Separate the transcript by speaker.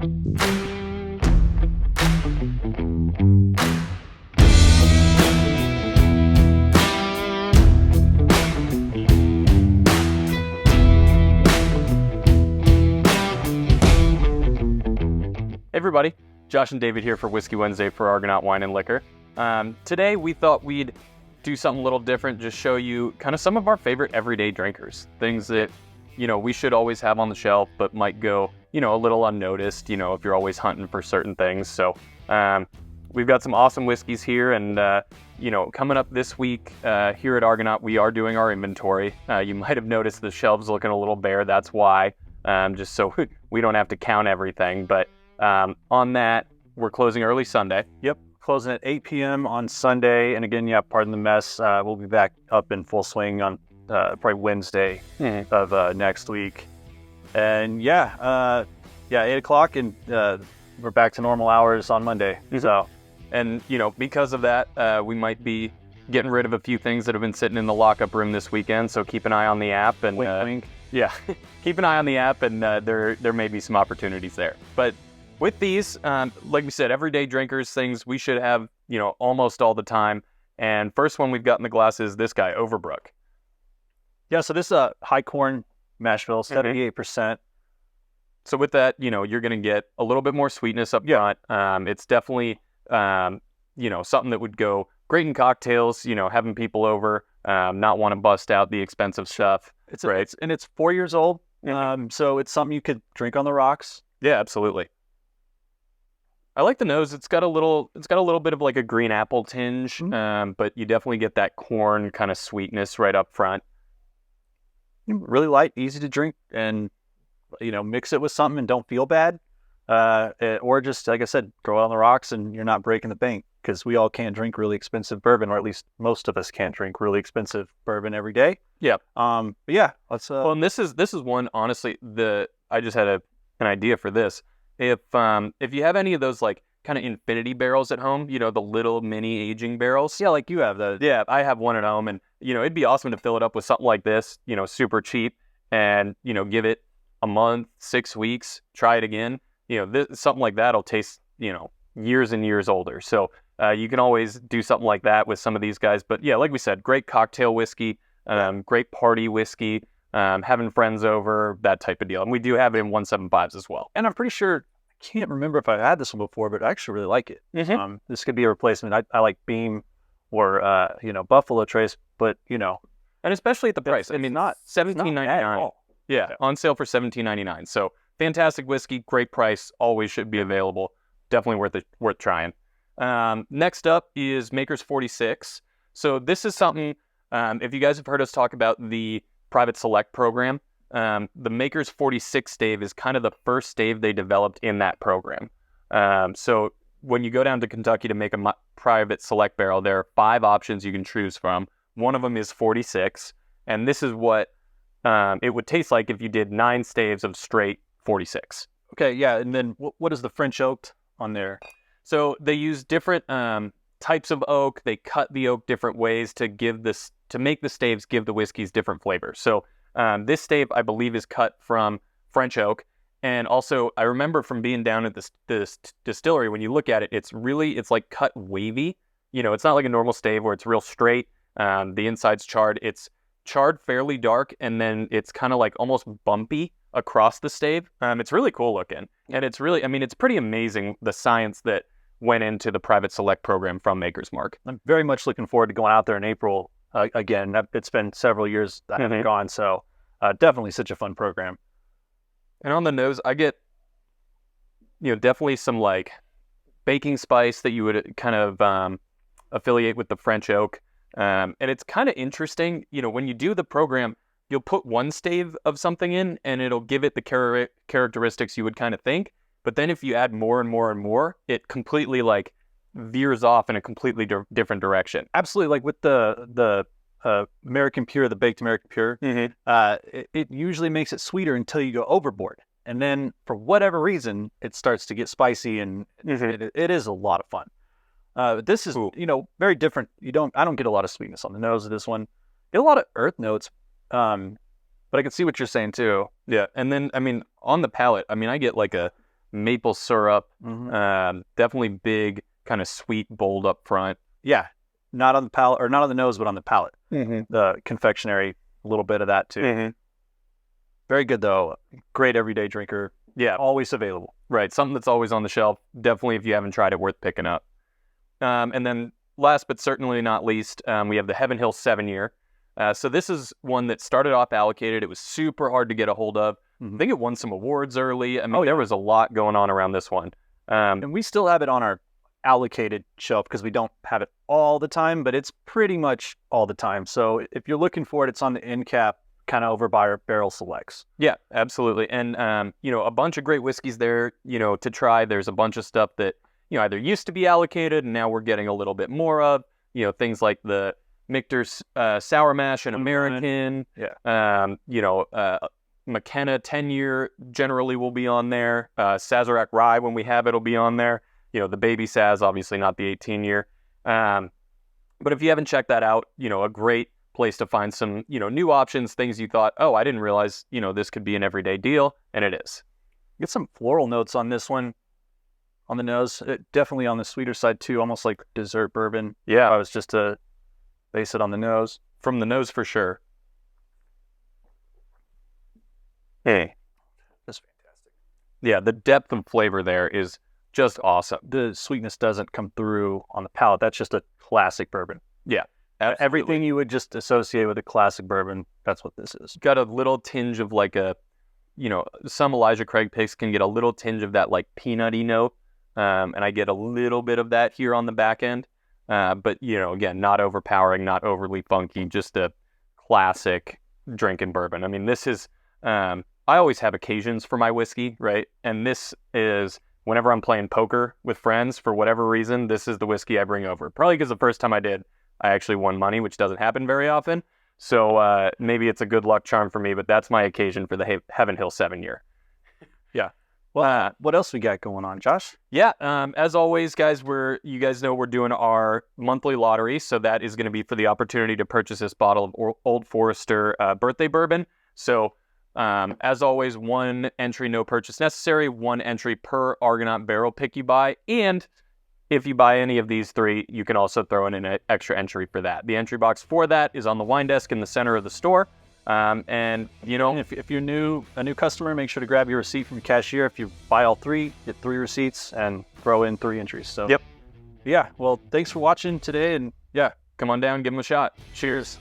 Speaker 1: Hey everybody, Josh and David here for Whiskey Wednesday for Argonaut Wine and Liquor. Today we thought we'd do something a little different, just show you kind of some of our favorite everyday drinkers. Things that, we should always have on the shelf, but might go, a little unnoticed, if you're always hunting for certain things. So we've got some awesome whiskeys here, and, coming up this week here at Argonaut, we are doing our inventory. You might have noticed the shelves looking a little bare, that's why, just so we don't have to count everything, but on that, we're closing early Sunday.
Speaker 2: Yep, closing at 8 p.m. on Sunday. And again, pardon the mess. We'll be back up in full swing on probably Wednesday of next week. And 8 o'clock, and we're back to normal hours on Monday.
Speaker 1: Mm-hmm.
Speaker 2: So,
Speaker 1: and because of that, we might be getting rid of a few things that have been sitting in the lockup room this weekend. So keep an eye on the app, and
Speaker 2: wink.
Speaker 1: Yeah, keep an eye on the app, and there may be some opportunities there. But with these, like we said, everyday drinkers, things we should have, almost all the time. And first one we've got in the glass is this guy, Overbrook.
Speaker 2: Yeah, so this is a high corn mash bill, 78%.
Speaker 1: So with that, you're going to get a little bit more sweetness up front. It's definitely, something that would go great in cocktails, having people over, not want to bust out the expensive stuff.
Speaker 2: It's 4 years old. So it's something you could drink on the rocks.
Speaker 1: Yeah, absolutely. I like the nose. It's got a little bit of like a green apple tinge, but you definitely get that corn kind of sweetness right up front.
Speaker 2: Really light, easy to drink, and mix it with something and don't feel bad, or just like I said, throw it on the rocks and you're not breaking the bank, because we all can't drink really expensive bourbon, or at least most of us can't drink really expensive bourbon every day.
Speaker 1: Yeah.
Speaker 2: But yeah, let's.
Speaker 1: Well, and this is one, honestly. I just had an idea for this. If you have any of those like kind of infinity barrels at home, the little mini aging barrels.
Speaker 2: Yeah, like you have those.
Speaker 1: Yeah, I have one at home, and it'd be awesome to fill it up with something like this, super cheap, and give it a month, 6 weeks, try it again. Something like that'll taste, years and years older. So you can always do something like that with some of these guys. But yeah, like we said, great cocktail whiskey, great party whiskey. Having friends over, that type of deal. And we do have it in 175s as well.
Speaker 2: And I'm pretty sure, I can't remember if I had this one before, but I actually really like it.
Speaker 1: Mm-hmm.
Speaker 2: This could be a replacement. I like Beam or, Buffalo Trace, but,
Speaker 1: And especially at the price. I mean,
Speaker 2: not
Speaker 1: $17.99. Yeah, on sale for $17.99. So fantastic whiskey, great price, always should be available. Definitely worth trying. Next up is Maker's 46. So this is something, if you guys have heard us talk about the Private Select program, the Maker's 46 stave is kind of the first stave they developed in that program. So when you go down to Kentucky to make a Private Select barrel, there are 5 options you can choose from. One of them is 46, and this is what it would taste like if you did 9 staves of straight 46.
Speaker 2: Okay, yeah, and then what is the French oaked on there?
Speaker 1: So they use different types of oak. They cut the oak different ways to make the staves give the whiskeys different flavors. So this stave, I believe, is cut from French oak. And also, I remember from being down at this distillery, when you look at it, it's like cut wavy. It's not like a normal stave where it's real straight. The inside's charred. It's charred fairly dark, and then it's kind of like almost bumpy across the stave. It's really cool looking. And it's pretty amazing, the science that went into the Private Select program from Maker's Mark.
Speaker 2: I'm very much looking forward to going out there in April again. It's been several years that I haven't gone, so definitely such a fun program.
Speaker 1: And on the nose, I get, definitely some like baking spice that you would kind of affiliate with the French oak. And it's kind of interesting, when you do the program, you'll put one stave of something in and it'll give it the characteristics you would kind of think. But then if you add more and more and more, it completely like veers off in a completely different direction.
Speaker 2: Absolutely. Like with the American Pure, the baked American Pure, it usually makes it sweeter until you go overboard. And then for whatever reason, it starts to get spicy, and it is a lot of fun. This is, very different. I don't get a lot of sweetness on the nose of this one. Get a lot of earth notes. But I can see what you're saying too.
Speaker 1: Yeah. And then, on the palate, I get like a maple syrup.
Speaker 2: Mm-hmm.
Speaker 1: Definitely big, kind of sweet, bold up front.
Speaker 2: Yeah, not on the palate, or not on the nose, but on the palate.
Speaker 1: Mm-hmm.
Speaker 2: The confectionery, a little bit of that too.
Speaker 1: Mm-hmm.
Speaker 2: Very good though. Great everyday drinker.
Speaker 1: Yeah,
Speaker 2: Always available.
Speaker 1: right. Something that's always on the shelf. Definitely, if you haven't tried it, worth picking up. And then last but certainly not least, we have the Heaven Hill 7-year. So this is one that started off allocated. It was super hard to get a hold of.
Speaker 2: Mm-hmm.
Speaker 1: I think it won some awards early. I mean, there was a lot going on around this one.
Speaker 2: And we still have it on our allocated shelf because we don't have it all the time, but it's pretty much all the time. So if you're looking for it, it's on the end cap, kind of over by our Barrel Selects.
Speaker 1: Yeah, absolutely. And, a bunch of great whiskeys there, to try. There's a bunch of stuff that, either used to be allocated and now we're getting a little bit more of, things like the Michter's Sour Mash and American.
Speaker 2: Yeah.
Speaker 1: McKenna 10-year generally will be on there. Sazerac Rye, when we have it, will be on there. The Baby Saz, obviously not the 18-year. But if you haven't checked that out, a great place to find some, new options, things you thought, oh, I didn't realize, this could be an everyday deal, and it is.
Speaker 2: Get some floral notes on this one, on the nose. Definitely on the sweeter side too, almost like dessert bourbon.
Speaker 1: Yeah.
Speaker 2: I was just to base it on the nose.
Speaker 1: From the nose for sure. Hey.
Speaker 2: That's fantastic.
Speaker 1: Yeah, the depth of flavor there is just awesome.
Speaker 2: The sweetness doesn't come through on the palate. That's just a classic bourbon.
Speaker 1: Yeah. Absolutely.
Speaker 2: Everything you would just associate with a classic bourbon, that's what this is.
Speaker 1: Got a little tinge of like some Elijah Craig picks can get a little tinge of that like peanutty note. And I get a little bit of that here on the back end. But, again, not overpowering, not overly funky, just a classic drinking bourbon. I mean, this is, I always have occasions for my whiskey, right? And this is whenever I'm playing poker with friends, for whatever reason, this is the whiskey I bring over. Probably because the first time I did, I actually won money, which doesn't happen very often. So maybe it's a good luck charm for me, but that's my occasion for the Heaven Hill 7-year.
Speaker 2: Yeah. Well, what else we got going on, Josh?
Speaker 1: Yeah, as always, guys, you guys know we're doing our monthly lottery, so that is going to be for the opportunity to purchase this bottle of Old Forester birthday bourbon. So, as always, one entry, no purchase necessary, one entry per Argonaut barrel pick you buy, and if you buy any of these 3, you can also throw in an extra entry for that. The entry box for that is on the wine desk in the center of the store. And
Speaker 2: if you're a new customer, make sure to grab your receipt from the cashier. If you buy all 3, get 3 receipts and throw in 3 entries. So
Speaker 1: yep.
Speaker 2: Yeah. Well, thanks for watching today, and
Speaker 1: yeah, come on down, give them a shot. Cheers.